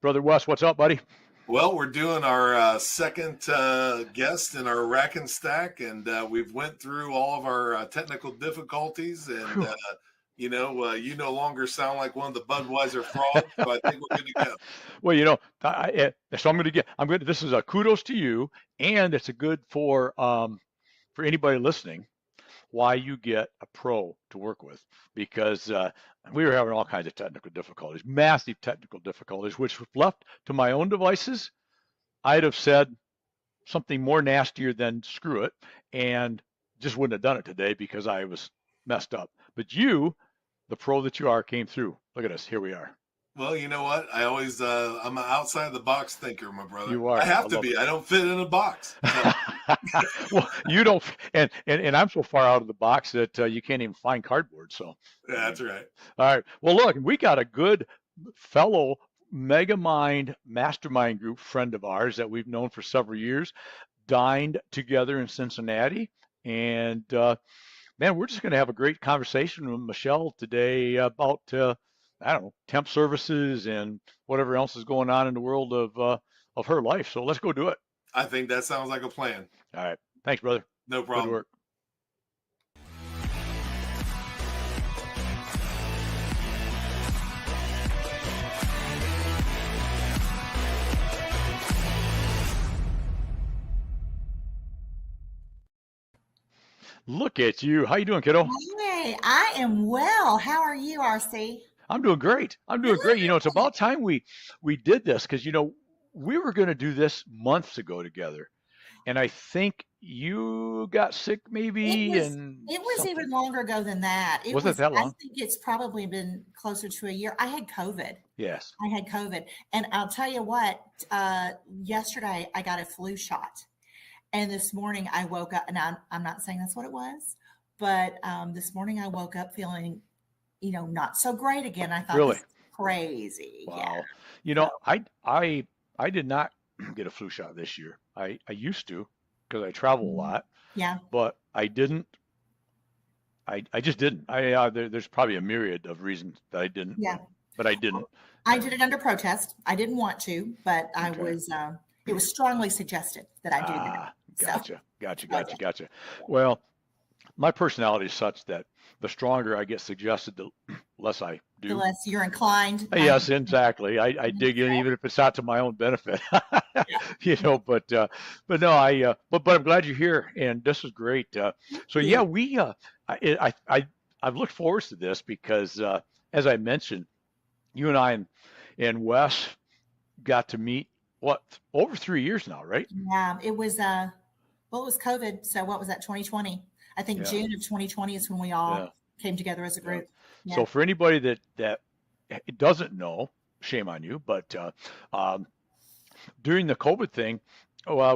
Brother Wes, what's up, buddy? Well, we're doing our second guest in our rack and stack, and we've went through all of our technical difficulties, and Whew. you no longer sound like one of the Budweiser frauds, so I think we're good to go. Well, so I'm going to, this is a kudos to you, and it's a good for anybody listening, why you get a pro to work with, because we were having all kinds of technical difficulties, massive technical difficulties, which left to my own devices, I'd have said something more nastier than screw it, and just wouldn't have done it today because I was messed up. But you, the pro that you are, came through. Look at us. Here we are. Well, you know what? I always I'm an outside the box thinker, my brother. You are. I have I to love be. it. I don't fit in a box. So. Well, you don't, and I'm so far out of the box that you can't even find cardboard. So Yeah, that's right. all right. Well, look, we got a good fellow Megamind mastermind group friend of ours that we've known for several years, dined together in Cincinnati, and man, we're just going to have a great conversation with Michelle today about I don't know, temp services and whatever else is going on in the world of her life. So let's go do it. I think that sounds like a plan. All right. Thanks, brother. No problem. Good work. Look at you. How you doing, kiddo? Hey, I am well. How are you, RC? I'm doing great. I'm doing great. It's about time we did this because we were going to do this months ago together, and I think you got sick maybe, It was something. even longer ago than that. Was it that long? I think it's probably been closer to a year. I had COVID. Yes. I had COVID, and I'll tell you what. Yesterday I got a flu shot, and this morning I woke up. And I'm not saying that's what it was, but this morning I woke up feeling, not so great again. I thought, Really? this is crazy. Wow. Yeah. I did not get a flu shot this year. I used to because I travel a lot, Yeah. but I didn't. I just didn't. There's probably a myriad of reasons that I didn't. Yeah. But I didn't. I did it under protest. I didn't want to, but I Okay. was. It was strongly suggested that I do that. Gotcha. Well, my personality is such that the stronger I get suggested, the less I do. The less you're inclined. Yes, exactly. I dig in even if it's not to my own benefit. But no, but I'm glad you're here, and this is great. So yeah, I've looked forward to this because as I mentioned, you and I and Wes got to meet over 3 years now, right? Yeah, it was well, it was COVID. So what was that, 2020? I think Yeah. June of 2020 is when we all Yeah. came together as a group. Yeah. So for anybody that doesn't know, shame on you, but during the COVID thing,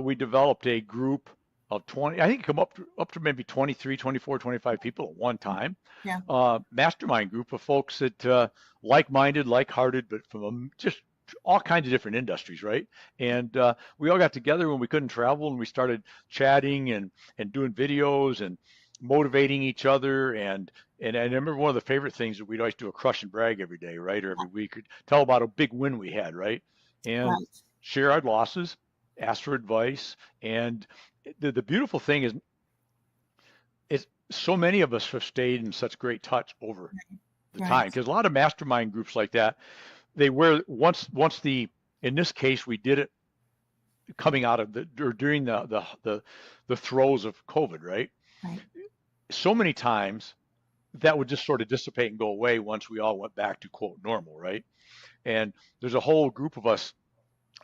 we developed a group of 20, I think it come up to maybe 23, 24, 25 people at one time. Yeah. Mastermind group of folks that like-minded, like-hearted, but from just all kinds of different industries, right? And we all got together when we couldn't travel, and we started chatting and doing videos and motivating each other. And I remember one of the favorite things that we'd always do a crush and brag every day, right? Or every week, tell about a big win we had, right? And Right. share our losses, ask for advice. And the beautiful thing is so many of us have stayed in such great touch over the Right. time, because a lot of mastermind groups like that, they were once in this case, we did it coming out of or during the throes of COVID, right? Right. So many times that would just sort of dissipate and go away once we all went back to quote normal, right? And there's a whole group of us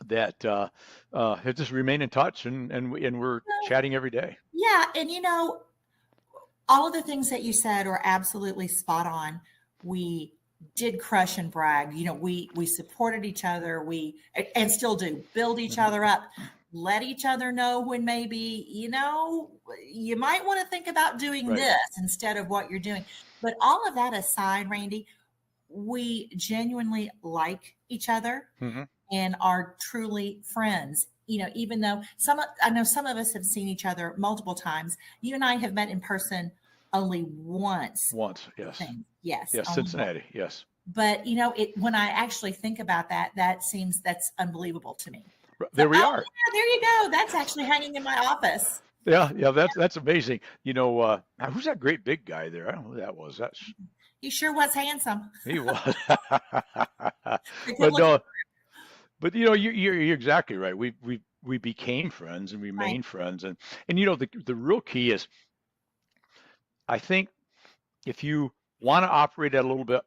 that have just remained in touch, and we're chatting every day. Yeah, and all of the things that you said are absolutely spot on. We did crush and brag. We supported each other. And still do build each other up. Let each other know when maybe you might want to think about doing Right. this instead of what you're doing. But all of that aside, Randy, we genuinely like each other Mm-hmm. and are truly friends. Even though I know some of us have seen each other multiple times. You and I have met in person only once. Once, yes. Yes. Yes, only Cincinnati, yes. But when I actually think about that, that's unbelievable to me. So, There we are. yeah, there you go. That's actually hanging in my office. Yeah, that's amazing. Now, who's that great big guy there? I don't know who that was. He sure was handsome. He was. The good But looking, no, but you're exactly right. We became friends and right? remain friends, and the real key is, I think, if you want to operate at a little bit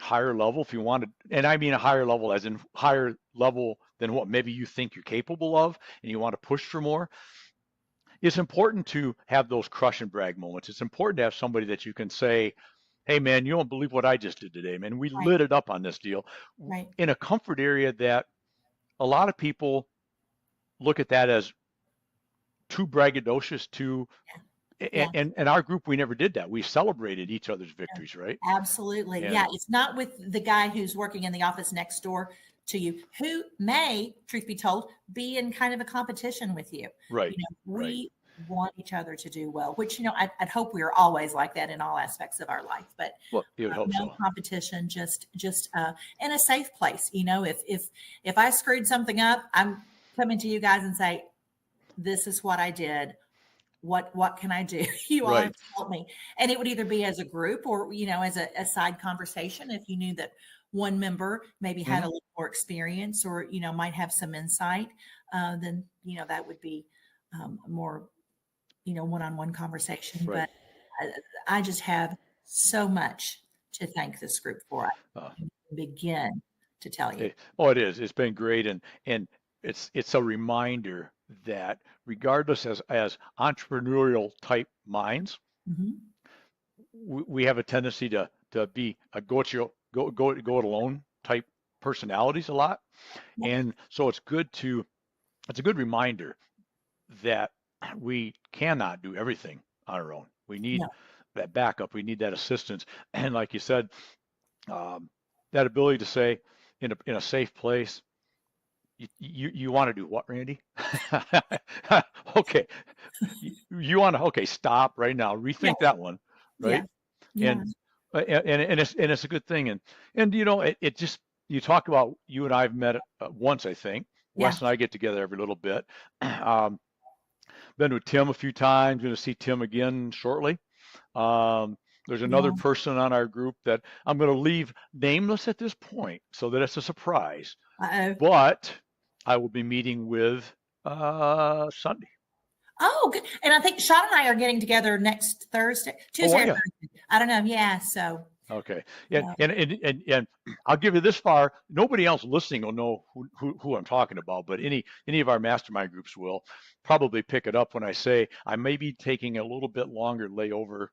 higher level, if you want to, and I mean a higher level as in higher level than what maybe you think you're capable of, and you want to push for more, it's important to have those crush and brag moments. It's important to have somebody that you can say, hey man, you don't believe what I just did today, man. We Right, lit it up on this deal, right. in a comfort area that a lot of people look at that as too braggadocious, too. Yeah, And our group, we never did that. We celebrated each other's victories, right? absolutely. And Yeah, it's not with the guy who's working in the office next door to you, who may, truth be told, be in kind of a competition with you. right, right. We want each other to do well, which I'd hope we are always like that in all aspects of our life. But Well, you would hope no so. competition, just in a safe place. If I screwed something up, I'm coming to you guys and say, this is what I did. What can I do? You all have Right. to help me. And it would either be as a group or, as a side conversation. If you knew that one member maybe had Hmm. a little more experience or, might have some insight, then, that would be more, one-on-one conversation. Right. But I just have so much to thank this group for. I Uh, can't even begin to tell you. it is. It's been great, and it's a reminder that regardless as entrepreneurial type minds, Mhm. we have a tendency to be a go it alone type personalities a lot, Yeah. and so it's a good reminder that we cannot do everything on our own. We need No, that backup. We need that assistance, and like you said, um, that ability to say in a safe place, you want to do what, Randy? Okay, you want to, okay, stop right now, yeah, rethink that one, yeah, right? yeah, And and it's a good thing, and it just, you talk about, you and I've met once, I think. yeah. Wes and I get together every little bit. Um, been with Tim a few times. Going to see Tim again shortly. Um, there's another Yeah. person on our group that I'm going to leave nameless at this point, so that it's a surprise. Uh-oh. But I will be meeting with Sunday. Oh, good. And I think Sean and I are getting together next Thursday, Oh, Tuesday or yeah. Thursday. I don't know. Yeah. So, Okay. And uh, and and I'll give you this far. Nobody else listening will know who I'm talking about, but any of our mastermind groups will probably pick it up when I say I may be taking a little bit longer layover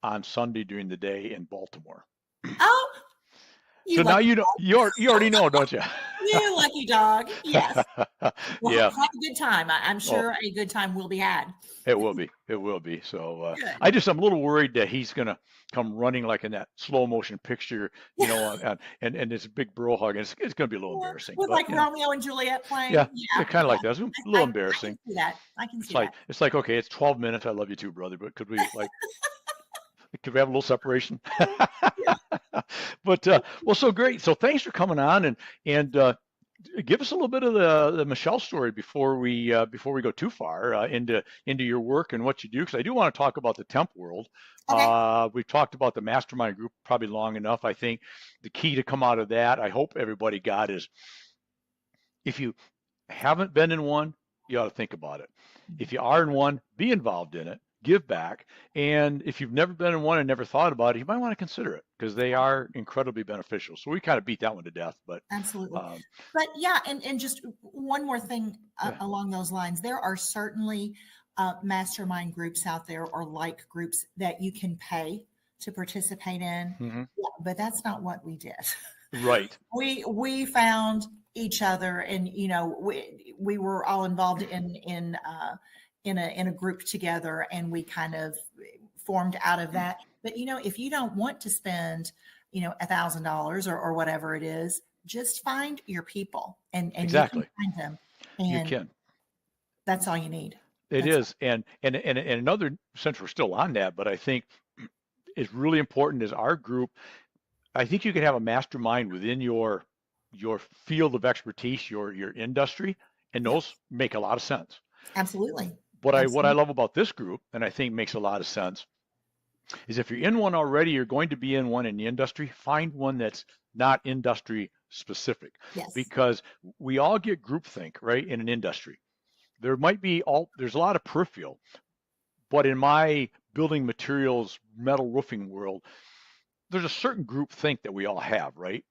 on Sunday during the day in Baltimore. oh, you So now lucky, you already know, don't you? you lucky dog. Yes. Well, Yeah. have a good time. I'm Oh, sure a good time will be had. it will be. It will be. So Good. I'm a little worried that he's gonna come running like in that slow motion picture, and it's a big bro hug, and it's gonna be a little Yeah. embarrassing. With But like Romeo and Juliet yeah, playing. yeah, Yeah. kind of Yeah. like that. It's a little I can embarrassing. see that. I can It's see that. like okay, it's 12 minutes. I love you too, brother. But could we have a little separation? Yeah. But well, so great. So thanks for coming on, and give us a little bit of the Michelle story before we go too far into your work and what you do, because I do want to talk about the temp world. Okay. We've talked about the mastermind group probably long enough. I think the key to come out of that, I hope everybody got, is if you haven't been in one, you ought to think about it. If you are in one, be involved in it, give back. And if you've never been in one and never thought about it, you might want to consider it, because they are incredibly beneficial. So we kind of beat that one to death, but Absolutely. um, But yeah, and just one more thing yeah. along those lines, there are certainly mastermind groups out there or like groups that you can pay to participate in. Hmm. Yeah, but that's not what we did. Right. We found each other, and we were all involved in a group together, and we kind of formed out of that. But if you don't want to spend $1,000 or whatever it is, just find your people, and you can Exactly. find them, You and can. that's all you need. It That's is. And another, since we're still on that, but I think it's really important is our group I think you can have a mastermind within your field of expertise, your industry, and Yeah, those make a lot of sense. absolutely. What I Absolutely. love about this group, and I think makes a lot of sense, is if you're in one already, you're going to be in one in the industry, find one that's not industry specific, Yes. because we all get groupthink, right, in an industry. There's a lot of peripheral, but in my building materials, metal roofing world, there's a certain group think that we all have, right?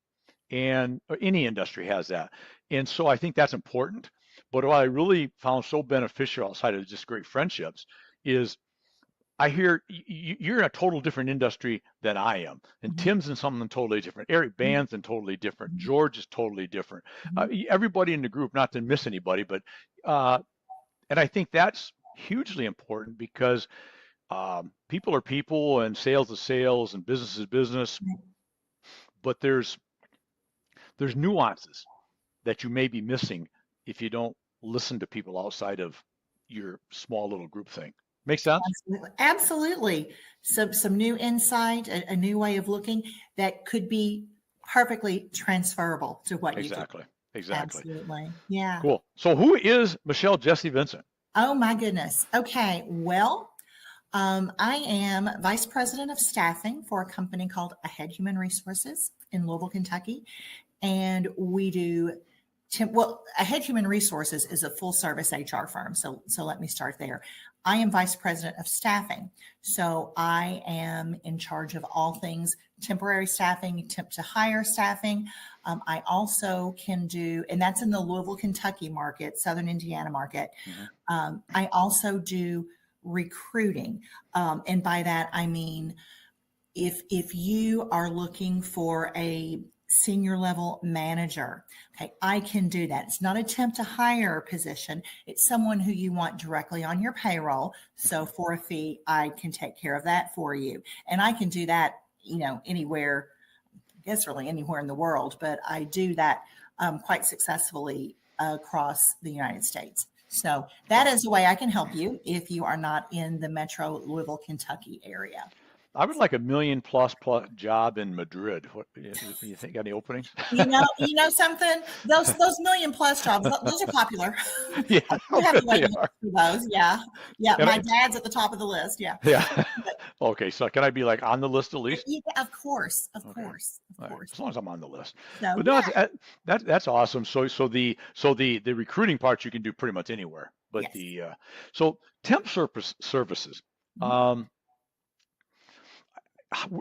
And any industry has that. And so I think that's important. But what I really found so beneficial outside of just great friendships is I hear you're in a total different industry than I am, and Mhm. Tim's in something totally different. Eric Mhm. Band's in totally different. Mhm. George is totally different. Mhm. Everybody in the group, not to miss anybody, but uh, and I think that's hugely important because people are people, and sales is sales, and business is business. Right. But there's nuances that you may be missing if you don't listen to people outside of your small little group thing. Make sense? Absolutely. Absolutely. Some new insight, a new way of looking that could be perfectly transferable to what you do. Exactly. Exactly. Absolutely. Yeah. Cool. So who is Michelle Jessee Vincent? Oh my goodness. Okay. Well, I am vice president of staffing for a company called Ahead Human Resources in Louisville, Kentucky. And we do Ahead Human Resources is a full service HR firm. So let me start there. I am vice president of staffing. So I am in charge of all things temporary staffing, temp to hire staffing. I also can do, and that's in the Louisville, Kentucky market, Southern Indiana market. Mhm. I also do recruiting. And by that, I mean, if you are looking for a senior level manager, okay, I can do that. It's not a temp to hire position. It's someone who you want directly on your payroll. So for a fee, I can take care of that for you. And I can do that, anywhere, I guess really anywhere in the world, but I do that quite successfully across the United States. So that is a way I can help you if you are not in the metro Louisville, Kentucky area. I would like a million plus job in Madrid. What you think? Got any openings? You know something? Those million plus jobs, those are popular. Yeah, You I have to bet wait they and are. see those. Yeah, yeah. And My dad's at the top of the list. Yeah, yeah. but Okay, so can I be like on the list at least? yeah, of course, of Okay. course, of All right. course. As long as I'm on the list. So But no, yeah, that's awesome. So the recruiting part you can do pretty much anywhere. But yes. so temp services. Mhm. Um,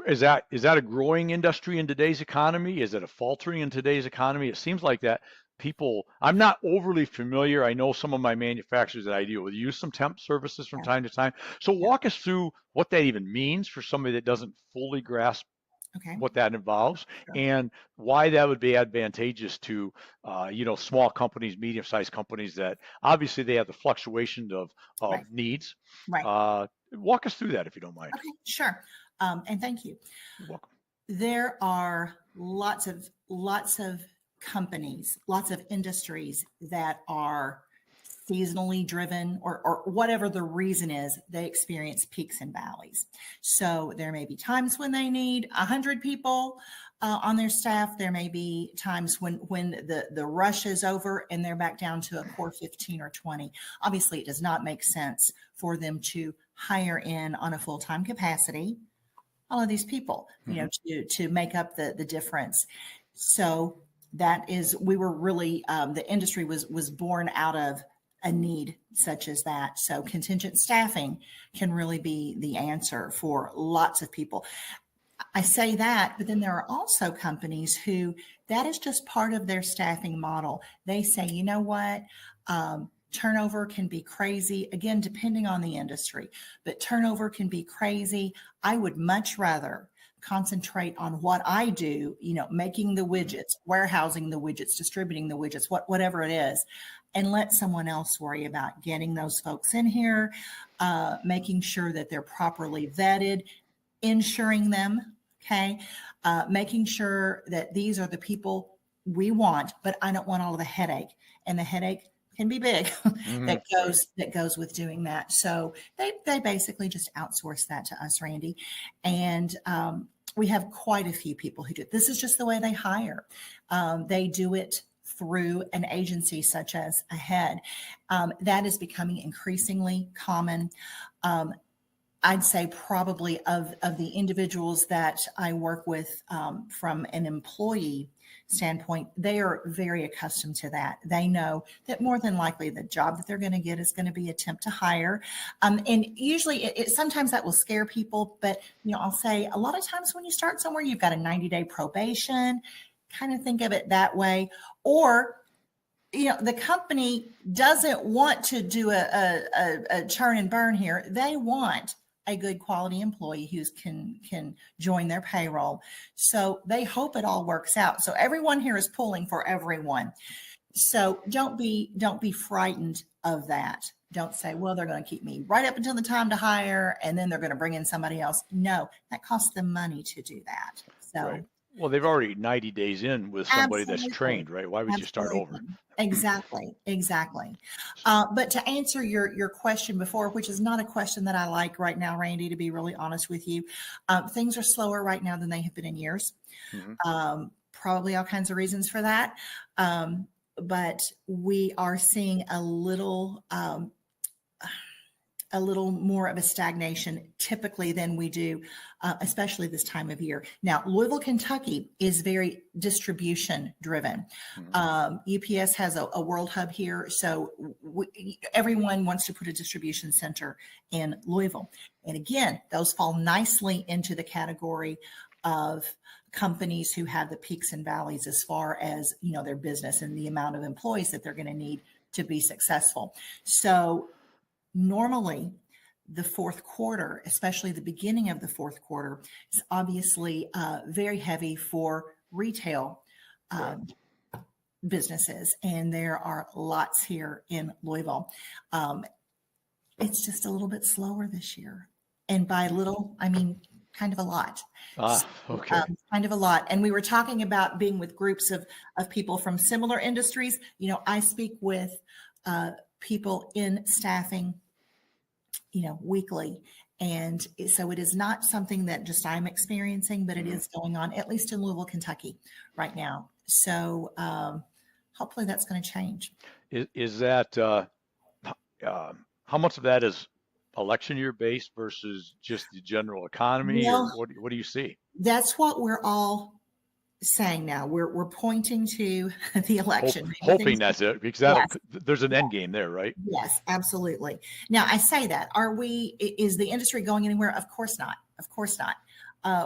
is that a growing industry in today's economy? Is it a faltering in today's economy? It seems like that people, I'm not overly familiar. I know some of my manufacturers that I deal with use some temp services from Yeah, time to time. So yeah. walk us through what that even means for somebody that doesn't fully grasp Okay, what that involves, sure. and why that would be advantageous to small companies, medium-sized companies that obviously they have the fluctuation of Right, needs. right. Walk us through that if you don't mind. Okay, sure. And thank you. You're welcome. There are lots of companies, lots of industries that are seasonally driven, or whatever the reason is, they experience peaks and valleys. So there may be times when they need 100 people on their staff. There may be times when the rush is over and they're back down to a core 15 or 20. Obviously, it does not make sense for them to hire in on a full-time capacity all of these people, Hmm. to make up the difference. So that is, we were really, the industry was born out of a need such as that. So contingent staffing can really be the answer for lots of people. I say that, but then there are also companies who that is just part of their staffing model. They say, you know what? Turnover can be crazy, again, depending on the industry, but turnover can be crazy. I would much rather concentrate on what I do, making the widgets, warehousing the widgets, distributing the widgets, whatever it is, and let someone else worry about getting those folks in here, making sure that they're properly vetted, insuring them, okay, making sure that these are the people we want, but I don't want all of the headache, and the headache can be big Hmm. that goes with doing that. So they basically just outsource that to us, Randy, and we have quite a few people who do it. This is just the way they hire. They do it through an agency such as Ahead. That is becoming increasingly common. I'd say probably of the individuals that I work with from an employee standpoint, they are very accustomed to that. They know that more than likely the job that they're going to get is going to be attempt to hire. And usually sometimes that will scare people, but I'll say a lot of times when you start somewhere, you've got a 90-day probation, kind of think of it that way. Or the company doesn't want to do a churn and burn here. They want a good quality employee who can join their payroll. So they hope it all works out. So everyone here is pulling for everyone. So don't be frightened of that. Don't say, well, they're going to keep me right up until the time to hire, and then they're going to bring in somebody else. No, that costs them money to do that. So. Right. Well, they've already 90 days in with somebody that's trained, right? Why would you start over? Exactly. But to answer your question before, which is not a question that I like right now, Randy, to be really honest with you, things are slower right now than they have been in years. Mm-hmm. Probably all kinds of reasons for that. But we are seeing a little more of a stagnation typically than we do, especially this time of year. Now, Louisville, Kentucky is very distribution driven. Mm-hmm. UPS has a world hub here. So everyone wants to put a distribution center in Louisville. And again, those fall nicely into the category of companies who have the peaks and valleys as far as, their business and the amount of employees that they're going to need to be successful. So normally, the fourth quarter, especially the beginning of the fourth quarter, is obviously very heavy for retail businesses. And there are lots here in Louisville. It's just a little bit slower this year. And by little, I mean kind of a lot. Okay. Kind of a lot. And we were talking about being with groups of people from similar industries. I speak with people in staffing, weekly. And so it is not something that just I'm experiencing, but it is going on, at least in Louisville, Kentucky right now. So hopefully that's going to change. Is that, how much of that is election year based versus just the general economy? Well, or what do you see? That's what we're all saying now. We're pointing to the election. Hoping that's it, because there's an end game there, right? Yes, absolutely. Now, I say that. Is the industry going anywhere? Of course not. Of course not.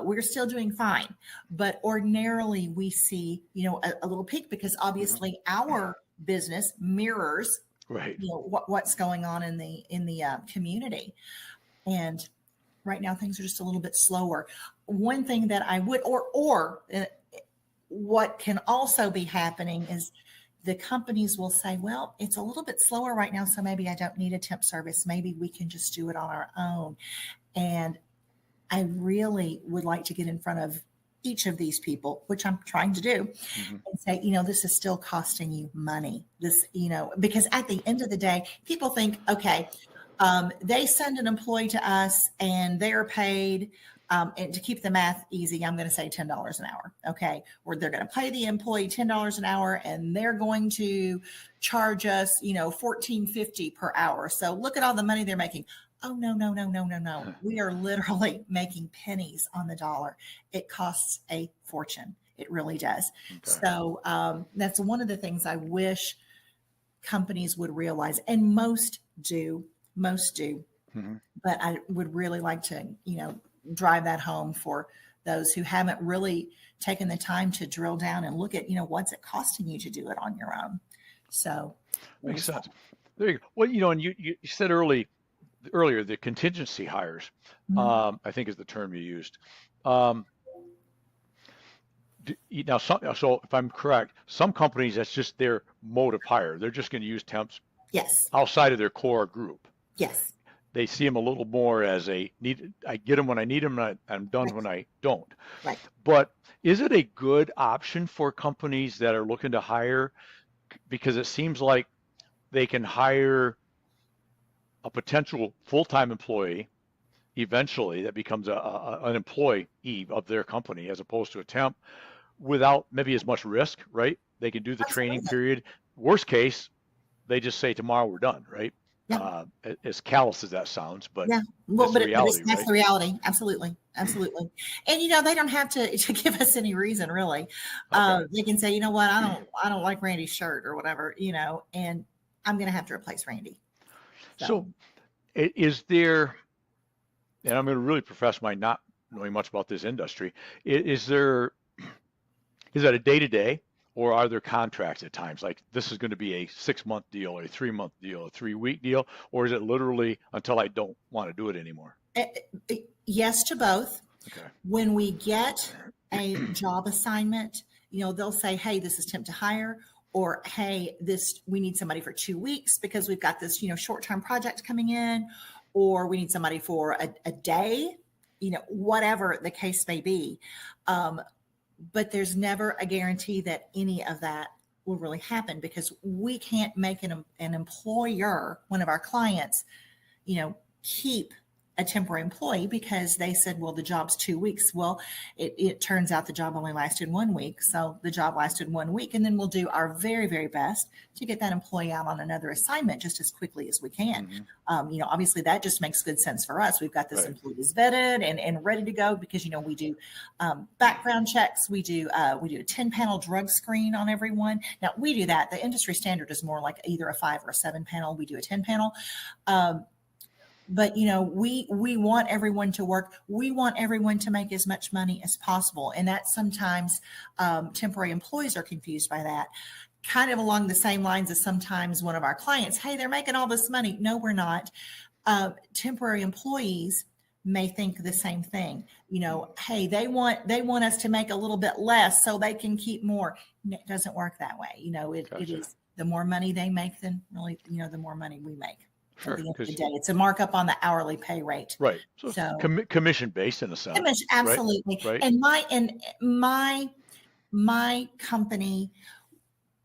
We're still doing fine. But ordinarily, we see, a little peak because obviously our business mirrors what's going on in the community. And right now, things are just a little bit slower. One thing that I would, what can also be happening is the companies will say, well, it's a little bit slower right now, so maybe I don't need a temp service. Maybe we can just do it on our own. And I really would like to get in front of each of these people, which I'm trying to do, and say, this is still costing you money. This, because at the end of the day, people think, okay, they send an employee to us and they're paid. And to keep the math easy, I'm going to say $10 an hour. Okay. Or they're going to pay the employee $10 an hour and they're going to charge us, $14.50 per hour. So look at all the money they're making. Oh, no. We are literally making pennies on the dollar. It costs a fortune. It really does. Okay. So that's one of the things I wish companies would realize, and most do. Mm-hmm. But I would really like to, drive that home for those who haven't really taken the time to drill down and look at, what's it costing you to do it on your own. So makes sense. There you go. Well, and you said earlier the contingency hires, I think is the term you used. Now, so if I'm correct, some companies, that's just their mode of hire. They're just going to use temps outside of their core group. Yes. They see them a little more as I get them when I need them, and I'm done when I don't. Right. But is it a good option for companies that are looking to hire? Because it seems like they can hire a potential full-time employee eventually that becomes an employee of their company as opposed to a temp without maybe as much risk, right? They can do the training Absolutely. period. Worst case, they just say tomorrow we're done, right? Yeah. As callous as that sounds, but Yeah. Well, that's the but reality, that's right? the reality. Absolutely. Absolutely. And they don't have to give us any reason really. Okay. They can say, you know what, I don't like Randy's shirt or whatever, and I'm going to have to replace Randy. So So is there, and I'm going to really profess my not knowing much about this industry, is there, is that a day to day or are there contracts at times? Like this is going to be a 6 month deal, a 3 month deal, a 3 week deal, or is it literally until I don't want to do it anymore? yes to both. Okay. When we get a job assignment, they'll say, hey, this is temp to hire, or hey, we need somebody for 2 weeks because we've got this, short-term project coming in, or we need somebody for a day, whatever the case may be. But there's never a guarantee that any of that will really happen because we can't make an employer, one of our clients, keep a temporary employee because they said, well, the job's 2 weeks. Well, it turns out the job only lasted 1 week. So the job lasted 1 week. And then we'll do our very, very best to get that employee out on another assignment just as quickly as we can. Mm-hmm. Obviously that just makes good sense for us. We've got this Right. employee is vetted and ready to go because, we do background checks. We do a 10-panel drug screen on everyone. Now we do that. The industry standard is more like either a 5 or a 7-panel. We do a 10-panel. But we want everyone to work. We want everyone to make as much money as possible, and that sometimes temporary employees are confused by that. Kind of along the same lines as sometimes one of our clients, hey, they're making all this money. No, we're not. Temporary employees may think the same thing. Hey, they want us to make a little bit less so they can keep more. It doesn't work that way. It Gotcha. is the more money they make, then really, the more money we make. Sure. At the end of the day, it's a markup on the hourly pay rate. Right. So it's commission based in a sense. Absolutely. Right. And my company,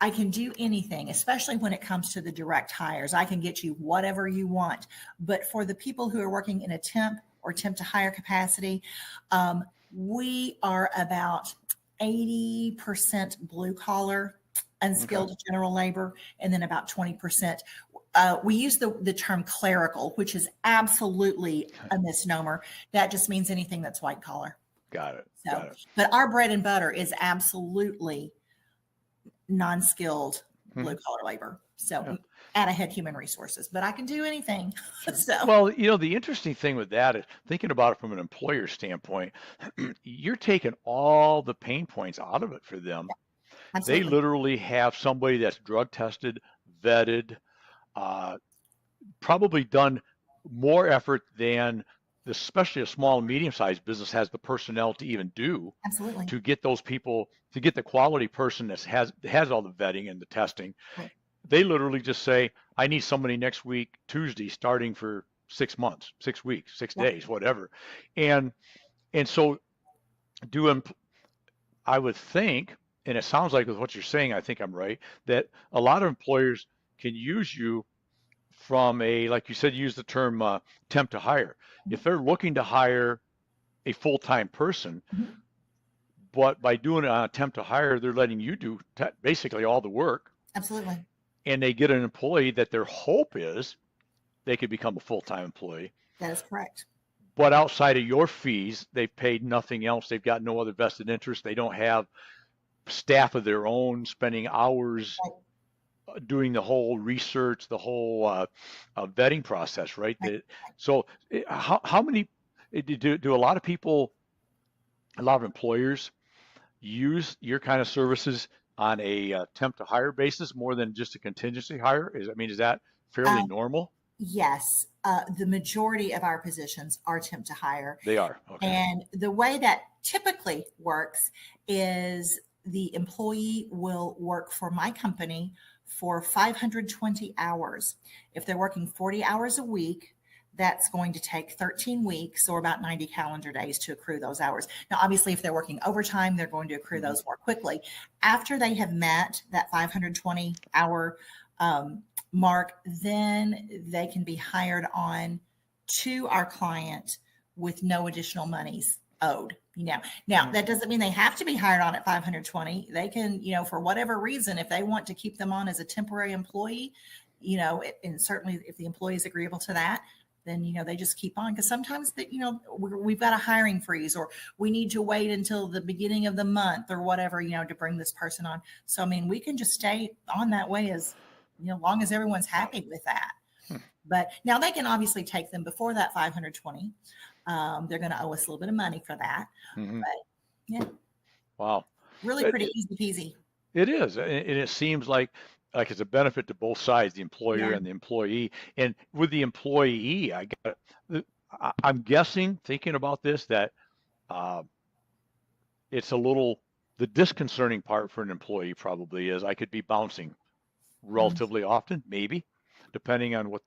I can do anything, especially when it comes to the direct hires. I can get you whatever you want. But for the people who are working in a temp or temp to hire capacity, we are about 80% blue collar, unskilled general labor, and then about 20%. We use the term clerical, which is absolutely a misnomer. That just means anything that's white collar. Got it. So, Got it. but our bread and butter is absolutely non-skilled blue collar labor. So add ahead human resources, but I can do anything. So Well, the interesting thing with that is thinking about it from an employer standpoint, you're taking all the pain points out of it for them. They absolutely. literally have somebody that's drug tested, vetted, probably done more effort than especially a small and medium-sized business has the personnel to even do Absolutely. to get those people, to get the quality person that has all the vetting and the testing. Right. They literally just say, I need somebody next week, Tuesday, starting for 6 months, 6 weeks, 6 days, whatever. And so I would think, and it sounds like with what you're saying, I think I'm right, that a lot of employers can use you from like you said, use the term temp to hire. If they're looking to hire a full-time person, but by doing it on a temp to hire, they're letting you do basically all the work. Absolutely. And they get an employee that their hope is they could become a full-time employee. That is correct. But outside of your fees, they've paid nothing else. They've got no other vested interest. They don't have staff of their own spending hours doing the whole research, the whole vetting process, right? So how many, do a lot of people, a lot of employers use your kind of services on a temp to hire basis more than just a contingency hire? Is that fairly normal? Yes. The majority of our positions are temp to hire. They are. Okay. And the way that typically works is the employee will work for my company for 520 hours. If they're working 40 hours a week, that's going to take 13 weeks or about 90 calendar days to accrue those hours. Now, obviously, if they're working overtime, they're going to accrue those more quickly. After they have met that 520 hour mark, then they can be hired on to our client with no additional monies owed. Now that doesn't mean they have to be hired on at 520. They can, for whatever reason, if they want to keep them on as a temporary employee, and certainly if the employee is agreeable to that, then they just keep on, because sometimes that we've got a hiring freeze, or we need to wait until the beginning of the month or whatever, to bring this person on. So I mean, we can just stay on that way as long as everyone's happy with that. But now they can obviously take them before that 520. They're going to owe us a little bit of money for that. Mm-hmm. But yeah, Wow, really pretty easy peasy. it is, and it seems like it's a benefit to both sides, the employer and the employee. And with the employee, I'm guessing, thinking about this, that it's a little, the disconcerting part for an employee probably is I could be bouncing relatively often, maybe, depending on what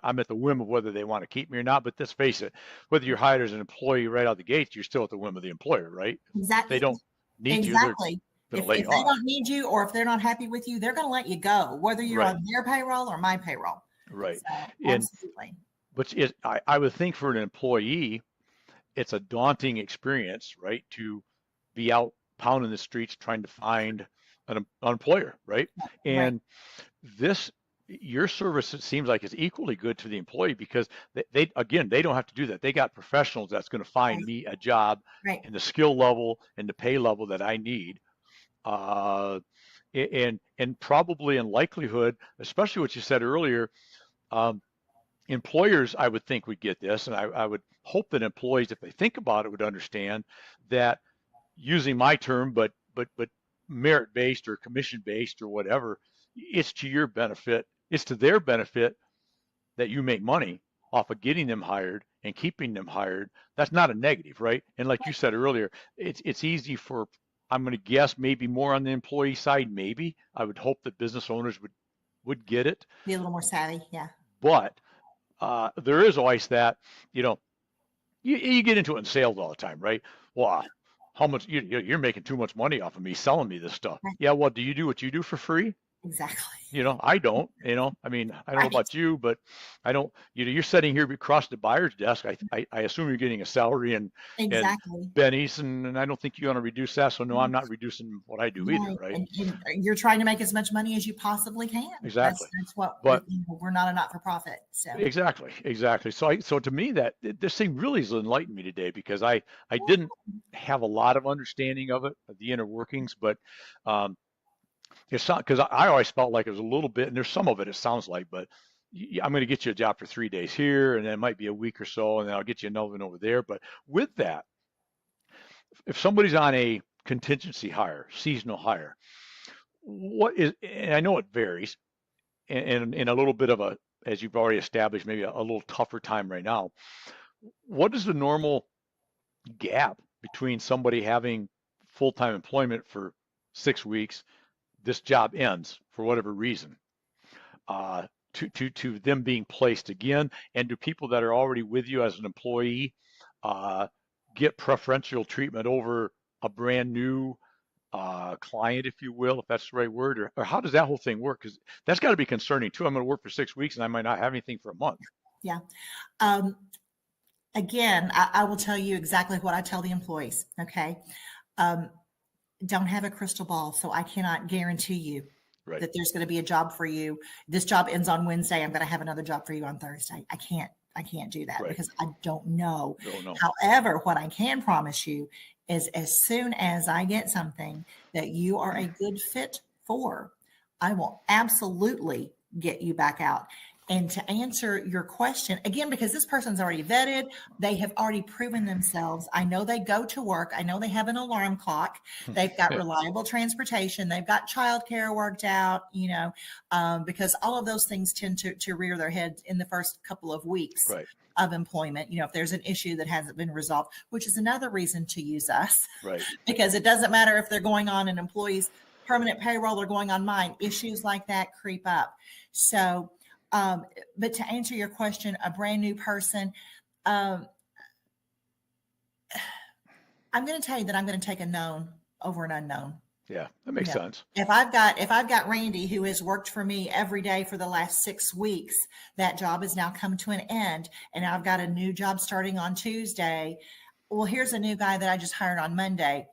I'm at the whim of whether they want to keep me or not. But let's face it, whether you're hired as an employee right out the gates, you're still at the whim of the employer, right? Exactly. If they don't need you, exactly. they're If going to they lay you off. don't need you, or if they're not happy with you, they're going to let you go, whether you're Right. on their payroll or my payroll. Right. So, And absolutely. but I would think for an employee, it's a daunting experience, right? To be out pounding the streets trying to find an employer, right? And your service, it seems like, is equally good to the employee, because they again, they don't have to do that. They got professionals that's going to find me a job in the skill level and the pay level that I need. And probably in likelihood, especially what you said earlier, employers, I would think, would get this, and I would hope that employees, if they think about it, would understand that, using my term, but merit-based or commission-based or whatever, it's to your benefit. It's to their benefit that you make money off of getting them hired and keeping them hired. That's not a negative, right? And like you said earlier, it's easy for, I'm going to guess, maybe more on the employee side. Maybe I would hope that business owners would get it, Be a little more savvy. Yeah. but there is always that, you get into it in sales all the time, right? Well, how much you're making too much money off of me selling me this stuff. Right. Yeah, well, do you do what you do for free? Exactly. I don't, I mean, I don't know about you, but I don't, you're sitting here across the buyer's desk. I assume you're getting a salary and bennies, and I don't think you want to reduce that. So no, I'm not reducing what I do either, right? And you're trying to make as much money as you possibly can. Exactly. That's what, but we're not a not-for-profit. So. Exactly. So to me, that this thing really has enlightened me today, because I didn't have a lot of understanding of it, of the inner workings, but it's not, because I always felt like it was a little bit, and there's some of it, it sounds like, but I'm going to get you a job for 3 days here, and then it might be a week or so, and then I'll get you another one over there. But with that, if somebody's on a contingency hire, seasonal hire, and I know it varies, and a little bit of a, as you've already established, maybe a little tougher time right now. What is the normal gap between somebody having full-time employment for 6 weeks, this job ends for whatever reason, to them being placed again? And do people that are already with you as an employee get preferential treatment over a brand new client, if you will, if that's the right word, or how does that whole thing work? Because that's got to be concerning too. I'm going to work for 6 weeks and I might not have anything for a month. Yeah. Again, I will tell you exactly what I tell the employees. Okay. Don't have a crystal ball, so I cannot guarantee you that there's going to be a job for you. This job ends on Wednesday. I'm going to have another job for you on Thursday. I can't do that because I don't know. However, what I can promise you is, as soon as I get something that you are a good fit for, I will absolutely get you back out. And to answer your question, again, because this person's already vetted, they have already proven themselves. I know they go to work. I know they have an alarm clock. They've got reliable transportation. They've got childcare worked out, because all of those things tend to rear their heads in the first couple of weeks of employment. If there's an issue that hasn't been resolved, which is another reason to use us, because it doesn't matter if they're going on an employee's permanent payroll or going on mine. Issues like that creep up. So, but to answer your question, a brand new person, I'm going to tell you that I'm going to take a known over an unknown Yeah, that makes Yeah. sense. If I've got Randy who has worked for me every day for the last 6 weeks, that job has now come to an end, and I've got a new job starting on Tuesday. Well, here's a new guy that I just hired on Monday.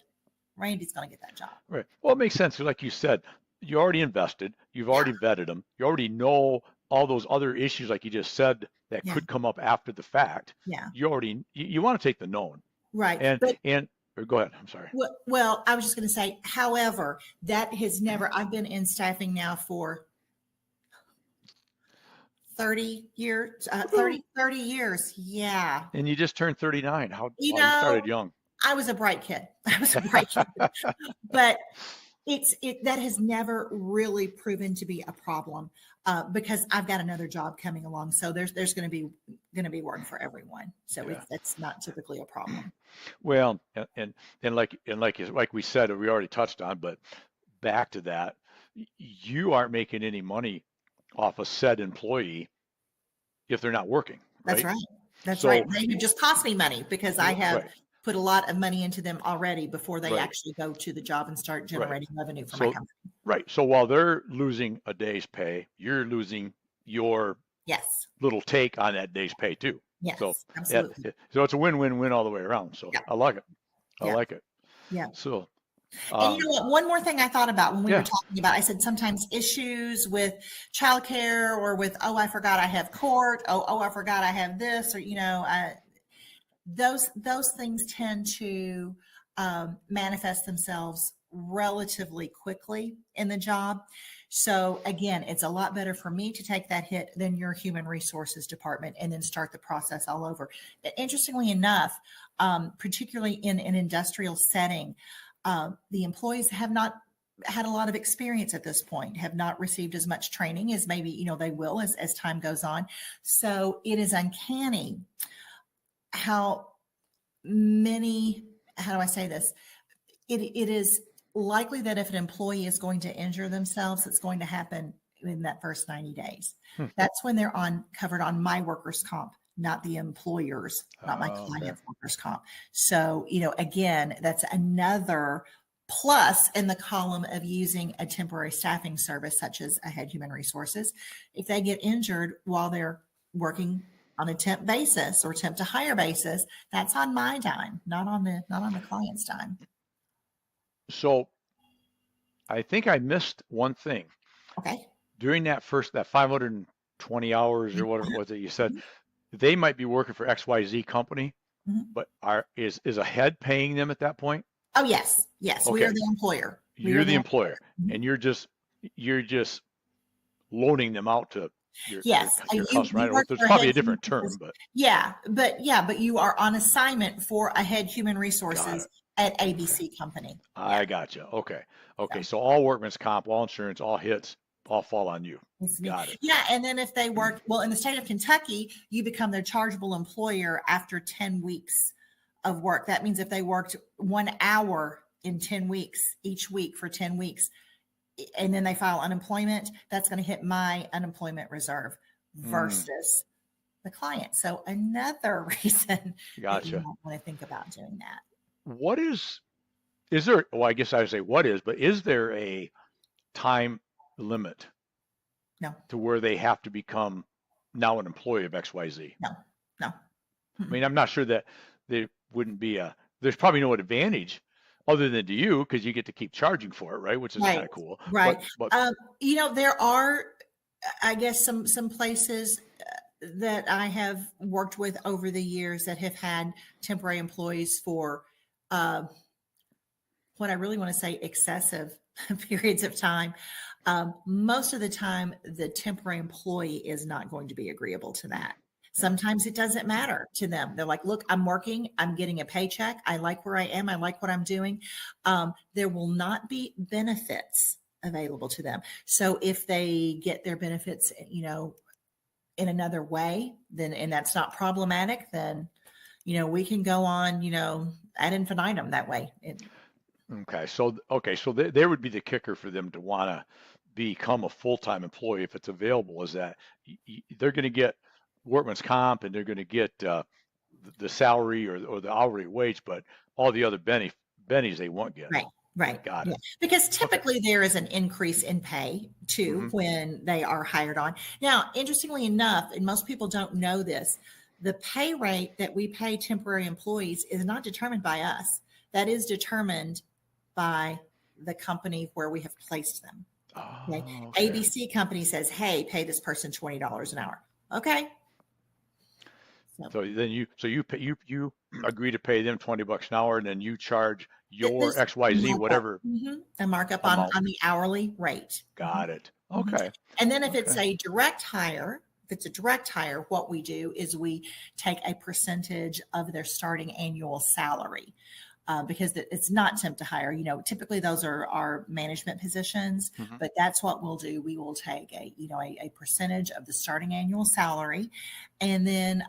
Randy's going to get that job. Right. Well, it makes sense. Like you said, you already invested, you've Yeah. already vetted them, you already know all those other issues, like you just said, that Yeah. could come up after the fact. Yeah. You want to take the known. Right. And But or go ahead. I'm sorry. well, I was just going to say, however, that has never, I've been in staffing now for 30 years, 30 years. Yeah. And you just turned 39. You Wow, you started know, young. I was a bright kid. I was a bright kid, but that has never really proven to be a problem because I've got another job coming along. So there's going to be work for everyone. So Yeah. it's not typically a problem. Well, like we said, we already touched on, but back to that, you aren't making any money off a said employee if they're not working, That's right? right. That's So right. They have just cost me money because I have right, put a lot of money into them already before they right, actually go to the job and start right. generating revenue for my So company. right. So while they're losing a day's pay, you're losing your Yes. little take on that day's pay too. So Yes. Absolutely. so it's a win-win-win all the way around. So Yeah. I like it. I Yeah. like it. Yeah. So And you know what? One more thing I thought about when we were yeah, talking about, I said sometimes issues with childcare or with, oh, I forgot I have court. Oh, I forgot I have this, or, those things tend to manifest themselves relatively quickly in the job. So again, it's a lot better for me to take that hit than your human resources department and then start the process all over. Interestingly enough, particularly in an industrial setting, the employees have not had a lot of experience at this point, have not received as much training as maybe, they will as time goes on. So it is uncanny how many, how do I say this? It is likely that if an employee is going to injure themselves, it's going to happen in that first 90 days. Hmm. That's when they're covered on my workers' comp, not the employer's, not my client's workers' comp. So, again, that's another plus in the column of using a temporary staffing service such as Ahead Human Resources. If they get injured while they're working on a temp basis or temp to hire basis, that's on my dime, not on the client's dime. So I think I missed one thing. Okay. During that 520 hours or what was it you said, they might be working for XYZ company, but is Ahead paying them at that point? Oh, yes. Yes. Okay. We are the employer. You're the employer, and you're just loaning them out to your customer. I know there's probably a different term, but but you are on assignment for Ahead Human Resources at ABC Company. I gotcha. Okay. So all workman's comp, all insurance, all hits, all fall on you. Got it. Yeah, and then if they work, well, in the state of Kentucky, you become their chargeable employer after 10 weeks of work. That means if they worked 1 hour in 10 weeks, each week for 10 weeks, and then they file unemployment, that's going to hit my unemployment reserve versus the client. So another reason that you might want to think about doing that. What is there, well, I guess I would say what is, but is there a time limit? No. To where they have to become now an employee of XYZ? No. I mean, I'm not sure that there wouldn't be there's probably no advantage other than to you because you get to keep charging for it, right? Which is kind of cool. Right. But there are, I guess, some places that I have worked with over the years that have had temporary employees for what I really want to say excessive periods of time. Most of the time, the temporary employee is not going to be agreeable to that. Sometimes it doesn't matter to them. They're like, look, I'm working, I'm getting a paycheck. I like where I am. I like what I'm doing. There will not be benefits available to them. So if they get their benefits, in another way, then, and that's not problematic, then, we can go on, ad infinitum that way. Okay. So there would be the kicker for them to want to become a full-time employee if it's available, is that they're going to get workman's comp and they're going to get the salary or the hourly wage, but all the other bennies they won't get. Right. Right. Got Yeah. it. Because Okay. typically there is an increase in pay too Hmm. when they are hired on. Now, interestingly enough, and most people don't know this, the pay rate that we pay temporary employees is not determined by us. That is determined by the company where we have placed them. Okay. Oh, okay. ABC company says, hey, pay this person $20 an hour. Okay. So So then you agree to pay them $20 an hour, and then you charge your there's XYZ markup, whatever a markup amount. on the hourly rate. Got it. Mhm. Okay. And then if it's Okay. a direct hire, if it's a direct hire, what we do is we take a percentage of their starting annual salary. Because it's not temp to hire. Typically those are our management positions, Hmm. but that's what we'll do. We will take a percentage of the starting annual salary, and then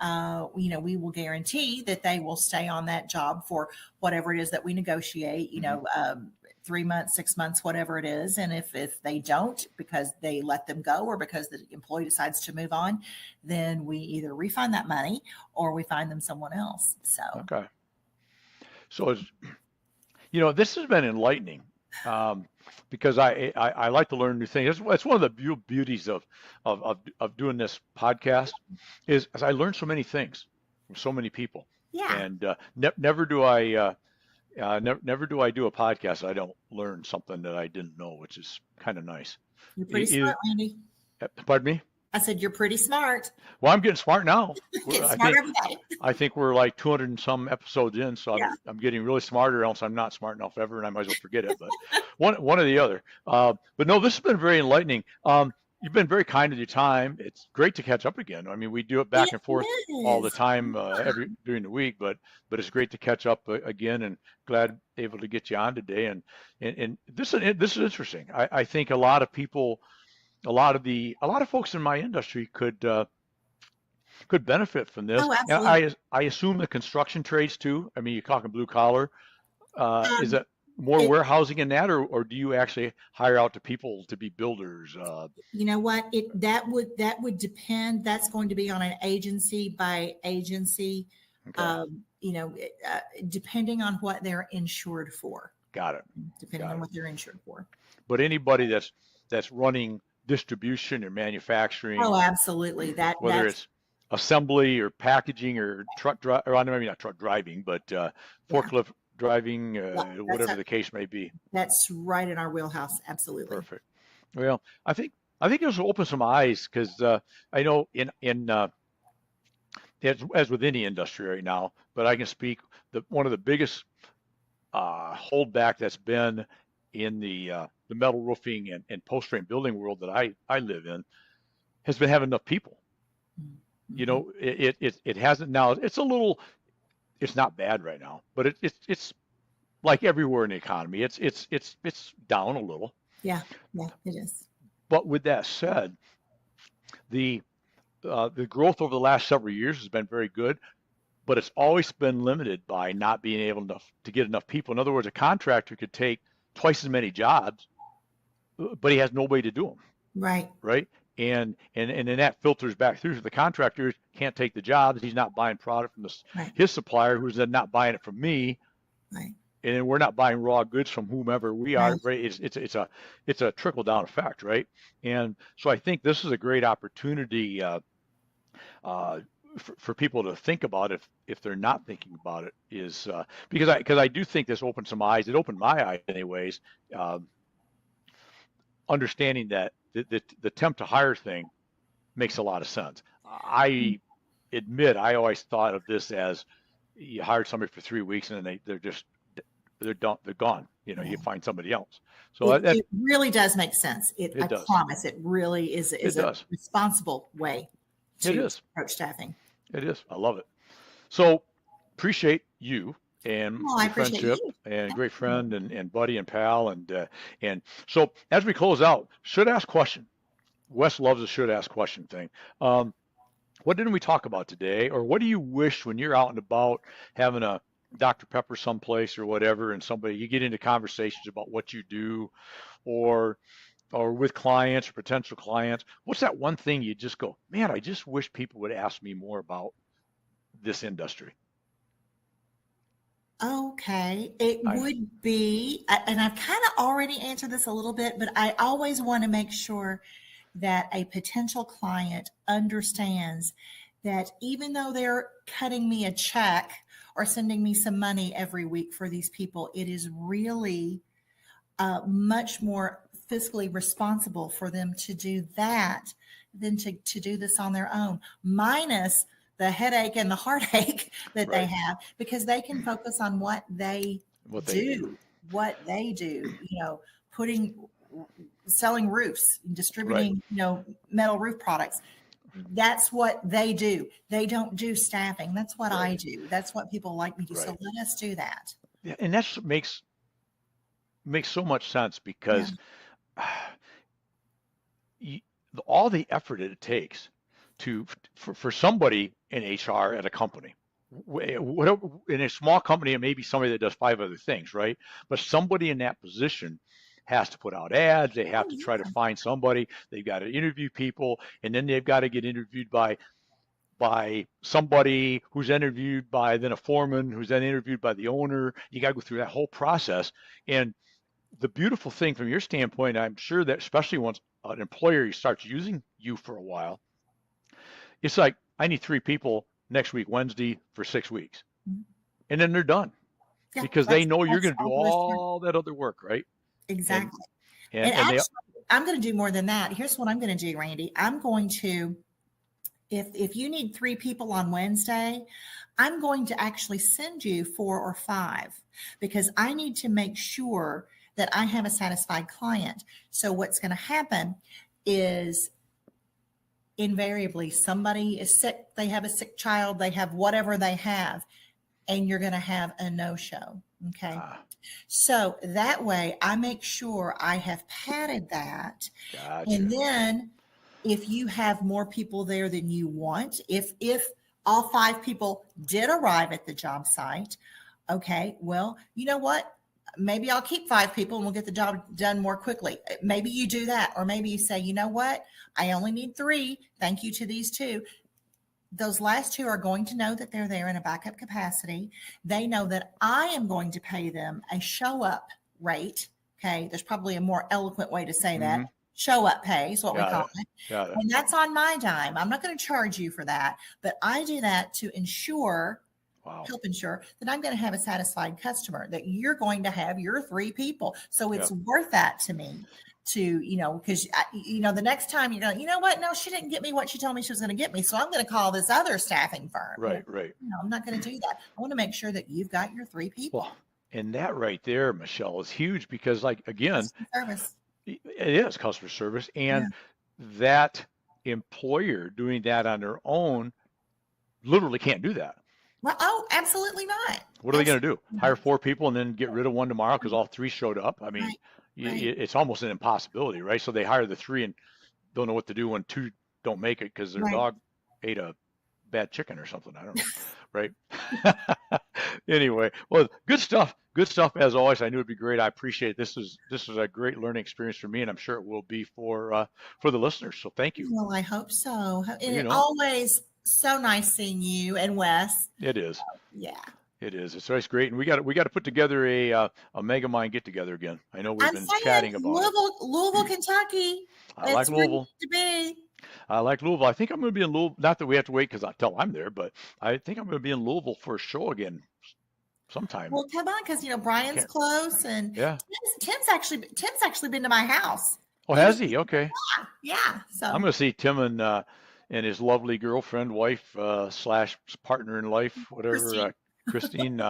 we will guarantee that they will stay on that job for whatever it is that we negotiate. Hmm. 3 months, 6 months, whatever it is. And if they don't, because they let them go or because the employee decides to move on, then we either refund that money or we find them someone else. So Okay. So this has been enlightening, um, because I like to learn new things. It's one of the beauties of doing this podcast is I learn so many things from so many people, yeah, and never do never do I do a podcast I don't learn something that I didn't know, which is kind of nice. you're pretty Either, smart, Randy. pardon me. I said, you're pretty smart. Well, I'm getting smart now. Get I smart think every day. I think we're like 200 and some episodes in, so Yeah. I'm getting really smarter, else I'm not smart enough ever, and I might as well forget it. But one or the other. But no, this has been very enlightening. You've been very kind with your time. It's great to catch up again. I mean, we do it back It and forth all the is. time, during the week, but it's great to catch up again, and glad able to get you on today. And this is interesting. I think a lot of people, a lot of folks in my industry could benefit from this. Oh, And absolutely. I assume the construction trades too. I mean, you're talking blue collar. Is Um, it more it, warehousing in that, or do you actually hire out to people to be builders? you know what? That would depend. That's going to be on an agency by agency. Okay, Depending on what they're insured for. got it, Depending got on it. what they're insured for. But anybody that's running distribution or manufacturing, Oh, absolutely. whether That's it's assembly or packaging or truck drive, or maybe not truck driving, but yeah. forklift driving, Yeah. whatever the case may be. That's right in our wheelhouse. Absolutely. Perfect. Well, I think this will open some eyes, because I know in as with any industry right now, but I can speak, one of the biggest holdback that's been in the metal roofing and post frame building world that I live in has been having enough people. Mm-hmm. It hasn't now. It's not bad right now, but it's like everywhere in the economy. It's down a little. Yeah. Yeah. It is. But with that said, the the growth over the last several years has been very good, but it's always been limited by not being able to get enough people. In other words, a contractor could take twice as many jobs, but he has nobody to do them, Right. right? And then that filters back through. So the contractor can't take the jobs. He's not buying product from Right. his supplier, who's then not buying it from me, Right. and then we're not buying raw goods from whomever we are. Right. Right? It's a trickle down effect, right? And so I think this is a great opportunity, uh, for people to think about, if they're not thinking about it, is because I do think this opened some eyes. It opened my eyes, anyways. Um, Understanding that the temp to hire thing makes a lot of sense. I admit I always thought of this as you hired somebody for 3 weeks and then they're done, they're gone. You Yeah. find somebody else. So It really does make sense. it I does. promise it really is It a does. responsible way It to is. approach staffing. It is. I love it. So appreciate you and Well, I your appreciate friendship, you. and great Absolutely. friend and buddy and pal, and so as we close out, should ask question. Wes loves the should ask question thing. Um, what didn't we talk about today, or what do you wish when you're out and about having a Dr. Pepper someplace or whatever, and somebody you get into conversations about what you do, or with clients or potential clients? What's that one thing you just go, man, I just wish people would ask me more about this industry? Okay, it I know. would be, and I've kind of already answered this a little bit, but I always want to make sure that a potential client understands that even though they're cutting me a check or sending me some money every week for these people, it is really much more fiscally responsible for them to do that than to do this on their own, minus the headache and the heartache that they Right. have, because they can focus on what they What they do. do, putting, selling roofs, Right. distributing, metal roof products. That's what they do. They don't do staffing. That's what Right. I do. That's what people like me to do. So Right. let us do that. Yeah, and that makes so much sense Yeah. because you, all the effort it takes to for somebody in HR at a company, in a small company, it may be somebody that does five other things, right? But somebody in that position has to put out ads. They have Oh, to try to yeah. find somebody. They've got to interview people, and then they've got to get interviewed by somebody who's interviewed by then a foreman who's then interviewed by the owner. You got to go through that whole process. And the beautiful thing from your standpoint, I'm sure that especially once an employer starts using you for a while, it's like, I need three people next week, Wednesday, for 6 weeks. Mhm. And then they're done Yeah, because they know you're that's going to do all there is to it. all that other work, right? And Exactly. and And and they actually, I'm going to do more than that. Here's what I'm going to do, Randy. I'm going to, if you need three people on Wednesday, I'm going to actually send you four or five, because I need to make sure that I have a satisfied client. So what's going to happen is invariably somebody is sick, they have a sick child, they have whatever they have, and you're going to have a no-show. Okay. ah, So that way I make sure I have padded that. And gotcha. then if you have more people there than you want, if all five people did arrive at the job site, okay, well, you know what? Maybe I'll keep five people and we'll get the job done more quickly. Maybe you do that. Or maybe you say, you know what? I only need three. Thank you to these two. Those last two are going to know that they're there in a backup capacity. They know that I am going to pay them a show up rate. Okay. There's probably a more eloquent way to say that. Mm-hmm. Show up pay is what we Got call it. it. Got it. And that's on my dime. I'm not going to charge you for that, but I do that to ensure, Wow. help ensure that I'm going to have a satisfied customer, that you're going to have your three people. So it's Yeah. worth that to me to, because, the next time you're going, you know what? No, she didn't get me what she told me she was going to get me. So I'm going to call this other staffing firm. Right. Right. I'm not going to do that. I want to make sure that you've got your three people. Well, and that right there, Michelle, is huge because, like, again, Customer service. it is customer service, Yeah. and that employer doing that on their own literally can't do that. Well, oh, absolutely not. What are they going to do? Absolutely Hire not. four people and then get rid of one tomorrow because all three showed up? I mean, Right. Right. it's almost an impossibility, right? So they hire the three and don't know what to do when two don't make it because their Right. dog ate a bad chicken or something. I don't know, right? Anyway, well, good stuff. Good stuff as always. I knew it'd be great. I appreciate it. This is a great learning experience for me, and I'm sure it will be for the listeners. So thank you. Well, I hope so. And You it know, always so nice seeing you and Wes. it is. Yeah. It is. It's always great, and we got to put together a Mega Mind get together again. I know we've I'm been saying chatting about it. Louisville, Kentucky. I like That's where you Louisville. need to be. I like Louisville. I think I'm going to be in Louisville. Not that we have to wait because until I'm there, but I think I'm going to be in Louisville for a show again sometime. Well, come on, because Brian's Can't, close, and yeah. Tim's actually been to my house. Oh, He was, has he? Okay. yeah. So I'm going to see Tim and his lovely girlfriend, wife slash partner in life, whatever, Christine, Christine,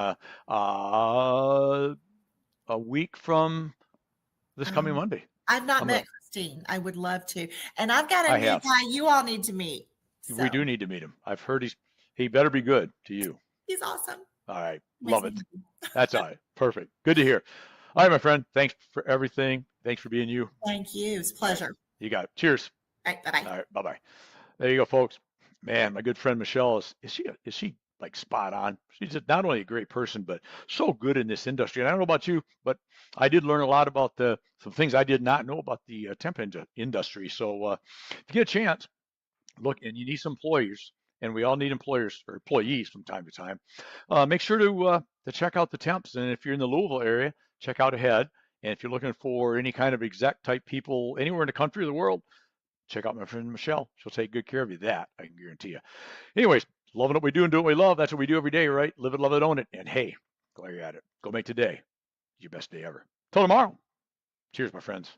a week from this coming um, Monday. I've not I'm met gonna, Christine. I would love to, and I've got a I new have. guy you all need to meet. We do So need to meet him. I've heard he better be good to you. he's awesome. All right. Makes Love me it. happy. That's all right. Perfect. Good to hear. All right, my friend. Thanks for everything. Thanks for being you. Thank you. It's a All right. pleasure. You got it. Cheers. All right. Bye bye. All right. Bye bye. There you go, folks. Man, my good friend Michelle is she like spot on? She's just not only a great person, but so good in this industry. And I don't know about you, but I did learn a lot about some things I did not know about the temp industry. So if you get a chance, look, and you need some employers, and we all need employers or employees from time to time. Make sure to check out the temps, and if you're in the Louisville area, check out ahead. And if you're looking for any kind of exec type people anywhere in the country or the world, check out my friend Michelle. She'll take good care of you. That I can guarantee you. Anyways, loving what we do and doing what we love. That's what we do every day, right? Live it, love it, own it. And hey, while you're at it, go make today your best day ever. Till tomorrow. Cheers, my friends.